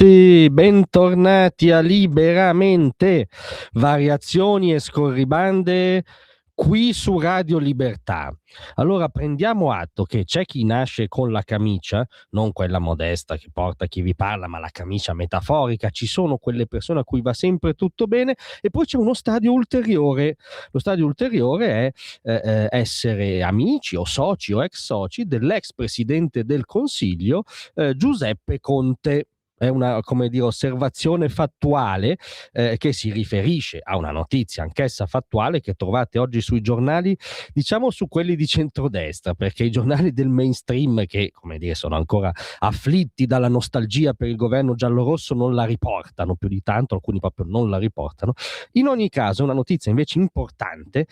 Sì, bentornati a Liberamente, variazioni e scorribande qui su Radio Libertà. Allora prendiamo atto che c'è chi nasce con la camicia, non quella modesta che porta chi vi parla, ma la camicia metaforica. Ci sono quelle persone a cui va sempre tutto bene e poi c'è uno stadio ulteriore. Lo stadio ulteriore è essere amici o soci o ex soci dell'ex presidente del Consiglio Giuseppe Conte. È una, come dire, osservazione fattuale che si riferisce a una notizia anch'essa fattuale che trovate oggi sui giornali, diciamo su quelli di centrodestra, perché i giornali del mainstream, che come dire sono ancora afflitti dalla nostalgia per il governo giallorosso, non la riportano più di tanto, alcuni proprio non la riportano. In ogni caso è una notizia invece importante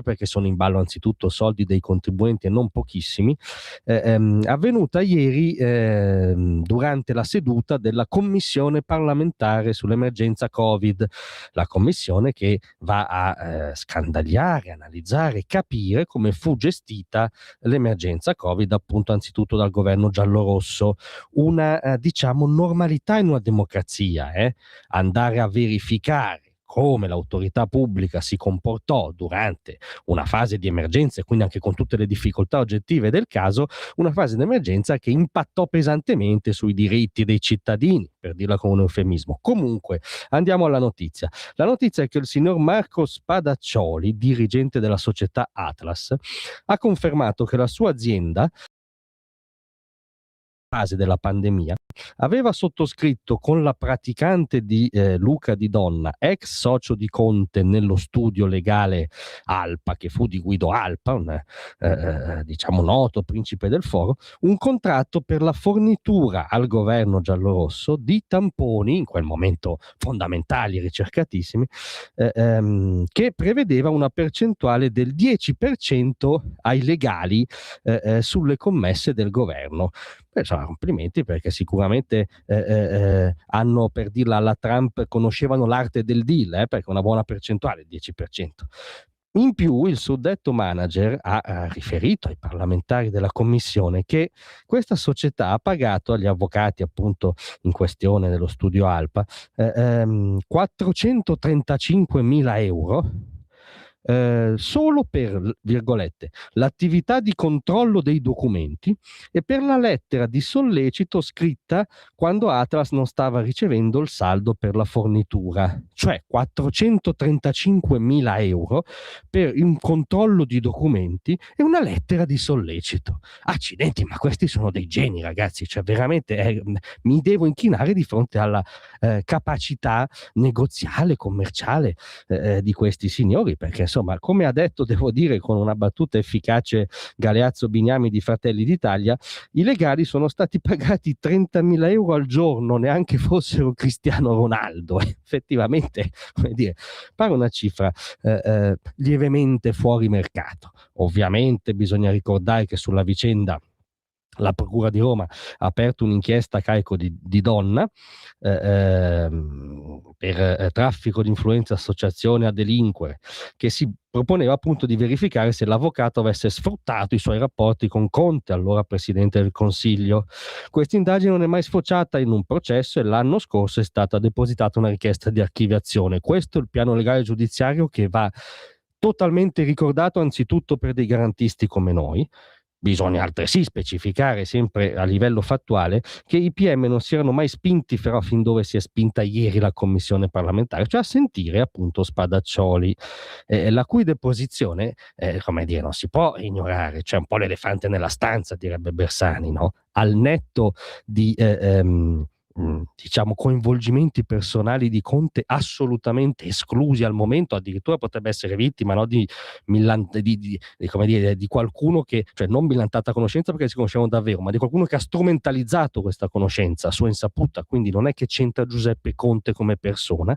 perché sono in ballo anzitutto soldi dei contribuenti e non pochissimi, avvenuta ieri durante la seduta della Commissione parlamentare sull'emergenza Covid, la commissione che va a scandagliare, analizzare, capire come fu gestita l'emergenza Covid, appunto anzitutto dal governo giallorosso. Una diciamo normalità in una democrazia, andare a verificare come l'autorità pubblica si comportò durante una fase di emergenza e quindi anche con tutte le difficoltà oggettive del caso, una fase di emergenza che impattò pesantemente sui diritti dei cittadini, per dirla con un eufemismo. Comunque, andiamo alla notizia. La notizia è che il signor Marco Spadaccioli, dirigente della società Atlas, ha confermato che la sua azienda fase della pandemia, aveva sottoscritto con la praticante di Luca Di Donna, ex socio di Conte nello studio legale Alpa, che fu di Guido Alpa, un diciamo noto principe del foro, un contratto per la fornitura al governo giallorosso di tamponi, in quel momento fondamentali, ricercatissimi, che prevedeva una percentuale del 10% ai legali sulle commesse del governo. Insomma, complimenti, perché sicuramente hanno, per dirla alla Trump, conoscevano l'arte del deal, perché una buona percentuale, il 10%. In più il suddetto manager ha riferito ai parlamentari della commissione che questa società ha pagato agli avvocati appunto in questione dello studio Alpa 435.000 euro solo per, virgolette, l'attività di controllo dei documenti e per la lettera di sollecito scritta quando Atlas non stava ricevendo il saldo per la fornitura, cioè 435.000 euro per un controllo di documenti e una lettera di sollecito. Accidenti, ma questi sono dei geni, ragazzi, cioè veramente mi devo inchinare di fronte alla capacità negoziale, commerciale di questi signori, perché insomma, come ha detto, devo dire con una battuta efficace, Galeazzo Bignami di Fratelli d'Italia, i legali sono stati pagati 30.000 euro al giorno, neanche fossero Cristiano Ronaldo. Effettivamente, come dire, pare una cifra lievemente fuori mercato. Ovviamente bisogna ricordare che sulla vicenda la Procura di Roma ha aperto un'inchiesta a carico di Donna per traffico di influenza, associazione a delinquere, che si proponeva appunto di verificare se l'avvocato avesse sfruttato i suoi rapporti con Conte, allora Presidente del Consiglio. Questa indagine non è mai sfociata in un processo e l'anno scorso è stata depositata una richiesta di archiviazione. Questo è il piano legale giudiziario che va totalmente ricordato, anzitutto per dei garantisti come noi. Bisogna altresì specificare, sempre a livello fattuale, che i PM non si erano mai spinti però fin dove si è spinta ieri la commissione parlamentare, cioè a sentire appunto Spadaccioli, la cui deposizione, come dire, non si può ignorare, c'è un po' l'elefante nella stanza, direbbe Bersani, no? Al netto di diciamo coinvolgimenti personali di Conte assolutamente esclusi al momento, addirittura potrebbe essere vittima, no, di come dire, di qualcuno che, cioè non millantata conoscenza perché si conoscevano davvero, ma di qualcuno che ha strumentalizzato questa conoscenza a sua insaputa. Quindi non è che c'entra Giuseppe Conte come persona,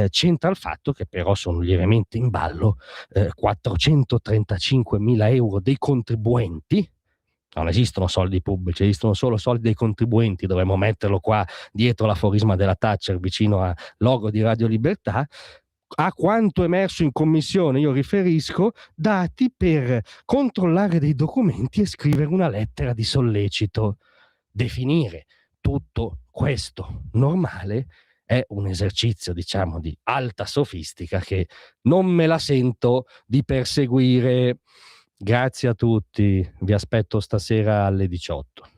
c'entra il fatto che però sono lievemente in ballo 435.000 euro dei contribuenti. Non esistono soldi pubblici, esistono solo soldi dei contribuenti. Dovremmo metterlo qua dietro l'aforisma della Thatcher, vicino al logo di Radio Libertà. A quanto emerso in commissione, io riferisco dati per controllare dei documenti e scrivere una lettera di sollecito. Definire tutto questo normale è un esercizio, diciamo, di alta sofistica che non me la sento di perseguire. Grazie a tutti, vi aspetto stasera alle 18.